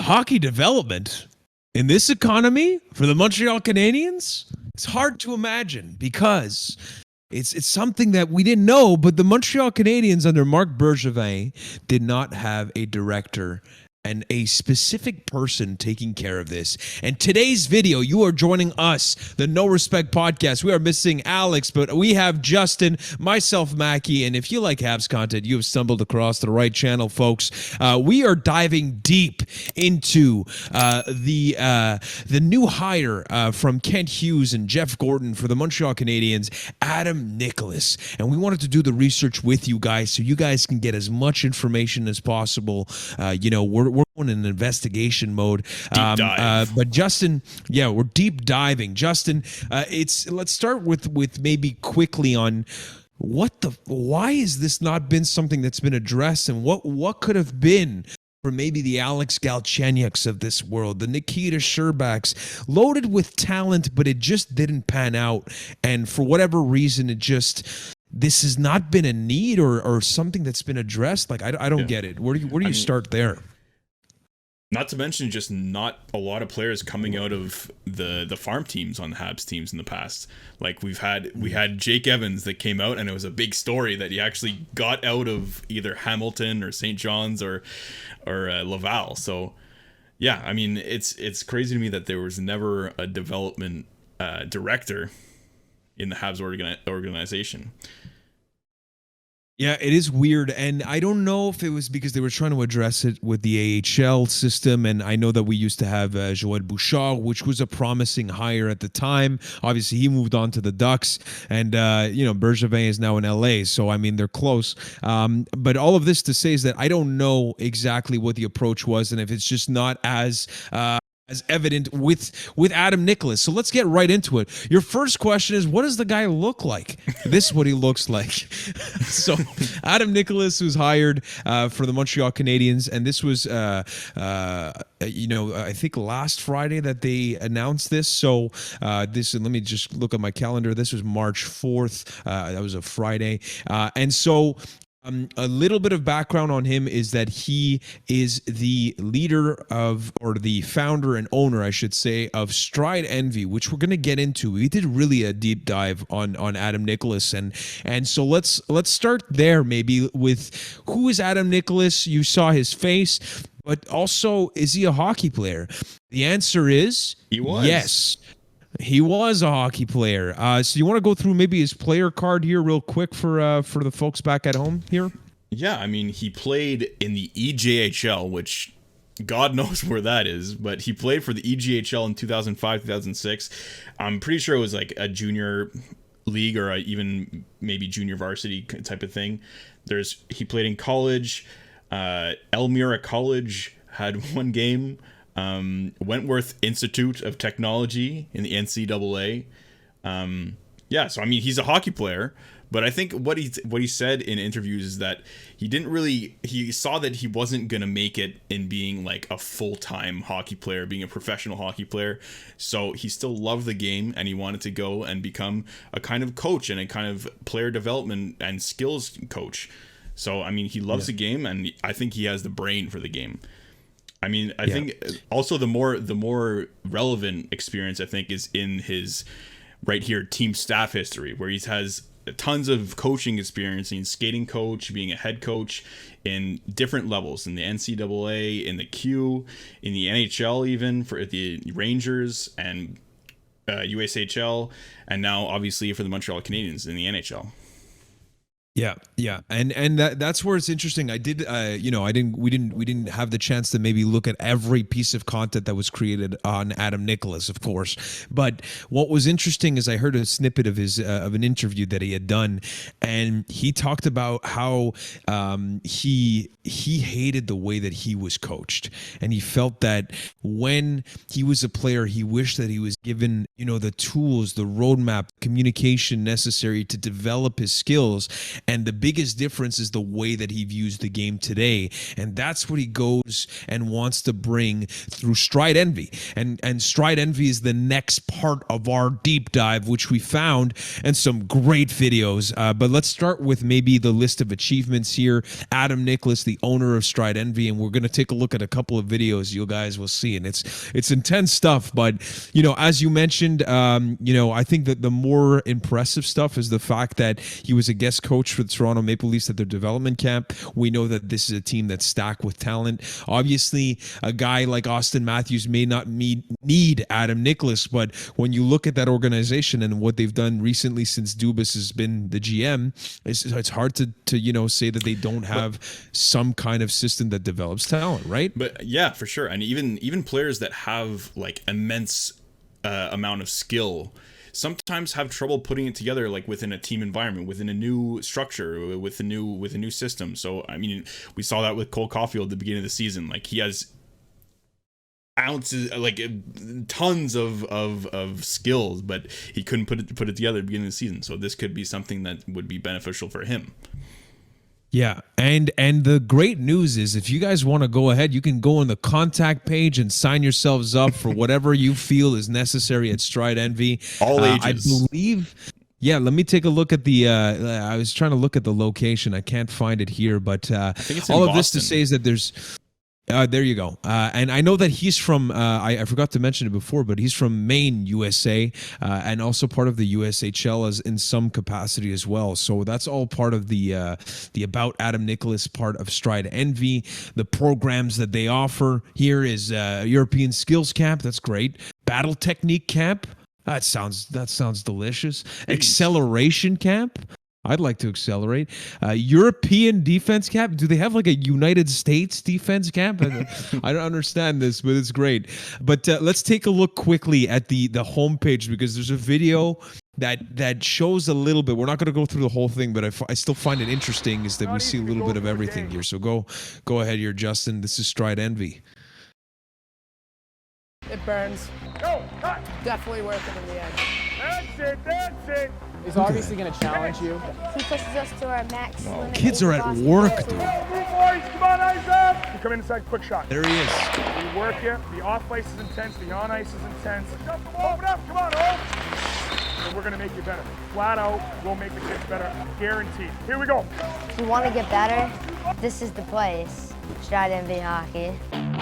hockey development in this economy for the Montreal Canadiens, it's hard to imagine because it's something that we didn't know, but the Montreal Canadiens under Marc Bergevin did not have a director and a specific person taking care of this. And today's video, you are joining us, the No Respect Podcast. We are missing Alex, but we have Justin, myself, Mackie, and if you like Habs content, you have stumbled across the right channel, folks. We are diving deep into the new hire from Kent Hughes and Jeff Gordon for the Montreal Canadiens, Adam Nicholas. And we wanted to do the research with you guys so you guys can get as much information as possible. We're in an investigation mode. Deep dive. But Justin, we're deep diving. Justin, let's start with maybe quickly on why has this not been something that's been addressed, and what could have been for maybe the Alex Galchenyuks of this world, the Nikita Sherbaks, loaded with talent, but it just didn't pan out. And for whatever reason, this has not been a need or something that's been addressed. Like, I don't get it. Where do you start there? Not to mention just not a lot of players coming out of the farm teams on the Habs teams in the past. Like we had Jake Evans that came out, and it was a big story that he actually got out of either Hamilton or St. John's or Laval. So yeah, I mean it's crazy to me that there was never a development director in the Habs organization. Yeah, it is weird, and I don't know if it was because they were trying to address it with the AHL system, and I know that we used to have Joël Bouchard, which was a promising hire at the time. Obviously, he moved on to the Ducks, and Bergevin is now in LA, so I mean, they're close. But all of this to say is that I don't know exactly what the approach was, and if it's just not as evident with Adam Nicholas. So let's get right into it. Your first question is, what does the guy look like? This is what he looks like. So Adam Nicholas was hired for the Montreal Canadiens, and this was I think last Friday that they announced this. So let me just look at my calendar. This was March 4th. That was a Friday. And so a little bit of background on him is that he is the leader or the founder and owner, I should say, of Stride Envy, which we're going to get into. We did really a deep dive on Adam Nicholas, and so let's start there maybe with who is Adam Nicholas. You saw his face, but also, is he a hockey player? The answer is he was. Yes. He was a hockey player. So you want to go through maybe his player card here real quick for the folks back at home here? Yeah, I mean, he played in the EJHL, which God knows where that is, but he played for the EJHL in 2005, 2006. I'm pretty sure it was like a junior league or even maybe junior varsity type of thing. He played in college. Elmira College had one game. Wentworth Institute of Technology in the NCAA. So I mean, he's a hockey player, but I think what he said in interviews is that he saw that he wasn't gonna make it in being like a full-time hockey player, being a professional hockey player. So he still loved the game, and he wanted to go and become a kind of coach and a kind of player development and skills coach. So I mean, he loves the game, and I think he has the brain for the game. I mean, I think also the more relevant experience, I think, is in his right here team staff history, where he has tons of coaching experience in skating coach, being a head coach in different levels in the NCAA, in the Q, in the NHL, even for the Rangers and USHL, and now obviously for the Montreal Canadiens in the NHL. Yeah, and that's where it's interesting. We didn't have the chance to maybe look at every piece of content that was created on Adam Nicholas, of course. But what was interesting is I heard a snippet of his of an interview that he had done, and he talked about how he hated the way that he was coached, and he felt that when he was a player, he wished that he was given the tools, the roadmap, communication necessary to develop his skills. And the biggest difference is the way that he views the game today. And that's what he goes and wants to bring through Stride Envy. And Stride Envy is the next part of our deep dive, which we found, and some great videos. But let's start with maybe the list of achievements here. Adam Nicholas, the owner of Stride Envy, and we're going to take a look at a couple of videos you guys will see. And it's intense stuff. But, you know, as you mentioned, you know, I think that the more impressive stuff is the fact that he was a guest coach for the Toronto Maple Leafs at their development camp. We know that this is a team that's stacked with talent. Obviously, a guy like Austin Matthews may not need Adam Nicholas, but when you look at that organization and what they've done recently since Dubas has been the GM, it's hard to you know, say that they don't have some kind of system that develops talent, right? But yeah, for sure. And even players that have like immense amount of skill sometimes have trouble putting it together, like within a team environment, within a new structure, with a new system. So I mean, we saw that with Cole Caulfield at the beginning of the season. Like, he has ounces, like tons of skills, but he couldn't put it together at the beginning of the season. So this could be something that would be beneficial for him. Yeah, and the great news is, if you guys want to go ahead, you can go on the contact page and sign yourselves up for whatever you feel is necessary at Stride Envy. All ages. I believe. Yeah, let me take a look at the. I was trying to look at the location. I can't find it here, but I think it's in all of Boston. this to say is that there's. There you go. And I know that he's from, I forgot to mention it before, but he's from Maine, USA, and also part of the USHL as in some capacity as well. So that's all part of the About Adam Nicholas part of Stride Envy. The programs that they offer here is European Skills Camp. That's great. Battle Technique Camp. That sounds delicious. Acceleration Camp. I'd like to accelerate. European defense camp. Do they have like a United States defense camp? I don't understand this, but it's great. But let's take a look quickly at the homepage, because there's a video that shows a little bit. We're not going to go through the whole thing, but I still find it interesting is that we see a little bit of everything here. So go ahead here, Justin. This is Stride Envy. It burns. Go! Cut! Definitely worth it in the end. That's it! He's obviously going to challenge you. He pushes us to our max limit. Kids are at work, dude. Move, boys! Come on, eyes up! You come inside, quick shot. There he is. We work you. The off ice is intense. The on ice is intense. Open up! Come on, oh! And we're gonna make you better. Flat out, we'll make the kids better. Guaranteed. Here we go. If you want to get better, this is the place. Stride Envy Hockey.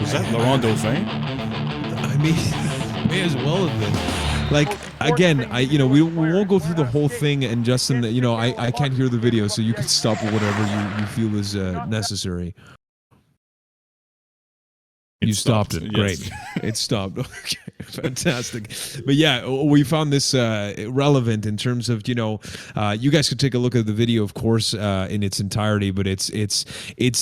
Is that Laurent Dauphin? I mean, may as well have been. Like, again, we won't go through the whole thing, and Justin, I can't hear the video, so you can stop whatever you feel is necessary. You stopped it. Great. Yes. It stopped. Okay, fantastic. But yeah, we found this relevant in terms of, you guys could take a look at the video, of course, in its entirety, but it's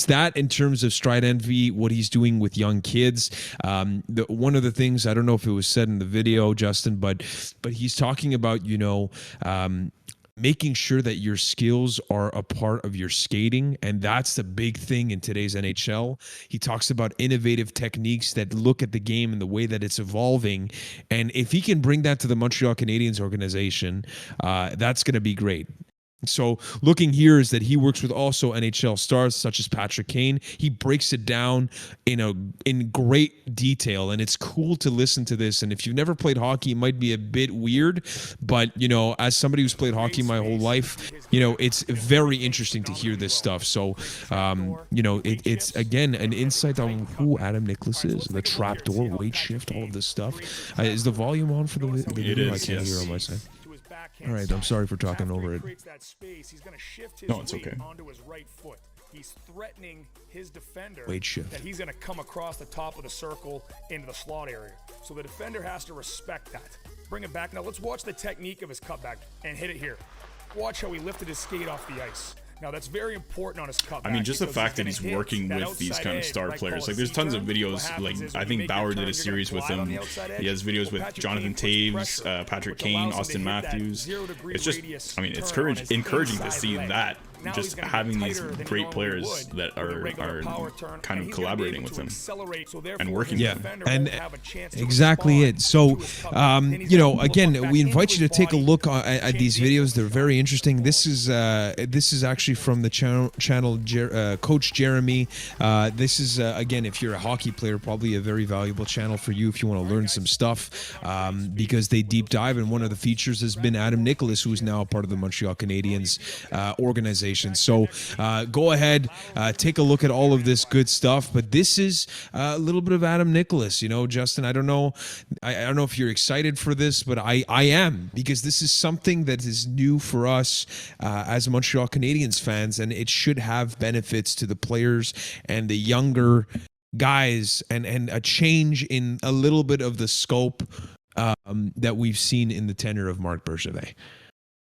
that in terms of Stride Envy, what he's doing with young kids. One of the things, I don't know if it was said in the video, Justin, but he's talking about, making sure that your skills are a part of your skating, and that's the big thing in today's NHL. He talks about innovative techniques that look at the game and the way that it's evolving, and if he can bring that to the Montreal Canadiens organization, that's going to be great. So looking here is that he works with also NHL stars such as Patrick Kane. He breaks it down in great detail, and it's cool to listen to this. And if you've never played hockey, it might be a bit weird, but as somebody who's played hockey my whole life, it's very interesting to hear this stuff. So it's again an insight on who Adam Nicholas is, the trapdoor, weight shift, all of this stuff. Is the volume on for the video? I can't hear on my side. All right, I'm sorry for talking over it. No, it's okay. Onto his right foot. He's threatening his defender Weight shift. that he's going to come across the top of the circle into the slot area. So the defender has to respect that. Bring it back. Now let's watch the technique of his cutback and hit it here. Watch how he lifted his skate off the ice. Now that's very important on his cutback. I mean, just the fact that he's working with these kind of star players. Like, there's tons of videos. Like, I think Bauer did a series with him. He has videos with Jonathan Taves, Patrick Kane, Austin Matthews. It's just, I mean, it's encouraging to see that Now just he's gonna having get these tighter than he great normally players would that with a regular are power turn, kind and of he's gonna be collaborating able with to him accelerate, so and therefore working the Yeah, defender and won't have a chance to exactly respond it. So, to his cutback. Then he's you gonna know, be able to again, look back we into invite you to his take a body, look at these change the videos. They're very interesting. This quality. is actually from the channel Coach Jeremy. This is again, if you're a hockey player, probably a very valuable channel for you if you want to learn some stuff, because they deep dive, and one of the features has been Adam Nicholas, who is now a part of the Montreal Canadiens organization. So go ahead, take a look at all of this good stuff. But this is a little bit of Adam Nicholas. You know, Justin, I don't know if you're excited for this, but I am, because this is something that is new for us as Montreal Canadiens fans, and it should have benefits to the players and the younger guys, and a change in a little bit of the scope that we've seen in the tenure of Marc Bergevin.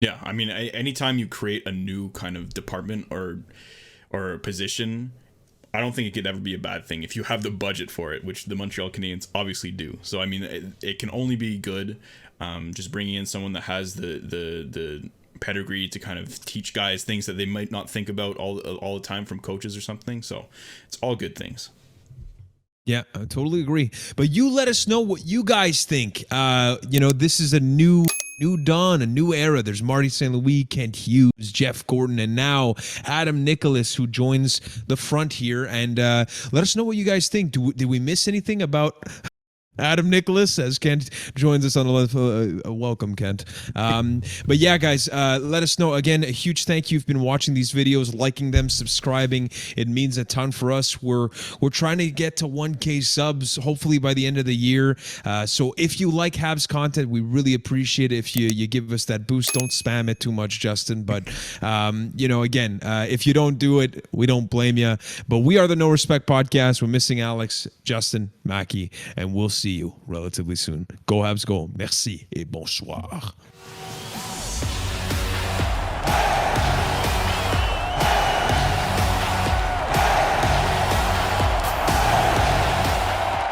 Yeah, I mean, anytime you create a new kind of department or position, I don't think it could ever be a bad thing if you have the budget for it, which the Montreal Canadiens obviously do. So I mean, it can only be good. Just bringing in someone that has the pedigree to kind of teach guys things that they might not think about all the time from coaches or something. So it's all good things. Yeah, I totally agree. But you let us know what you guys think. You know, this is a new dawn, a new era. There's Marty St. Louis, Kent Hughes, Jeff Gordon, and now Adam Nicholas, who joins the front here. And let us know what you guys think. Did we miss anything about Adam Nicholas, as Kent joins us on the left? Welcome, Kent. But yeah, guys, let us know. Again, a huge thank you. You've been watching these videos, liking them, subscribing. It means a ton for us. We're trying to get to 1K subs, hopefully by the end of the year. So if you like Habs content, we really appreciate it if you give us that boost. Don't spam it too much, Justin. But, you know, again, if you don't do it, we don't blame you. But we are the No Respect Podcast. We're missing Alex, Justin, Mackie, and we'll see you relatively soon. Go Habs, go. Merci et bonsoir.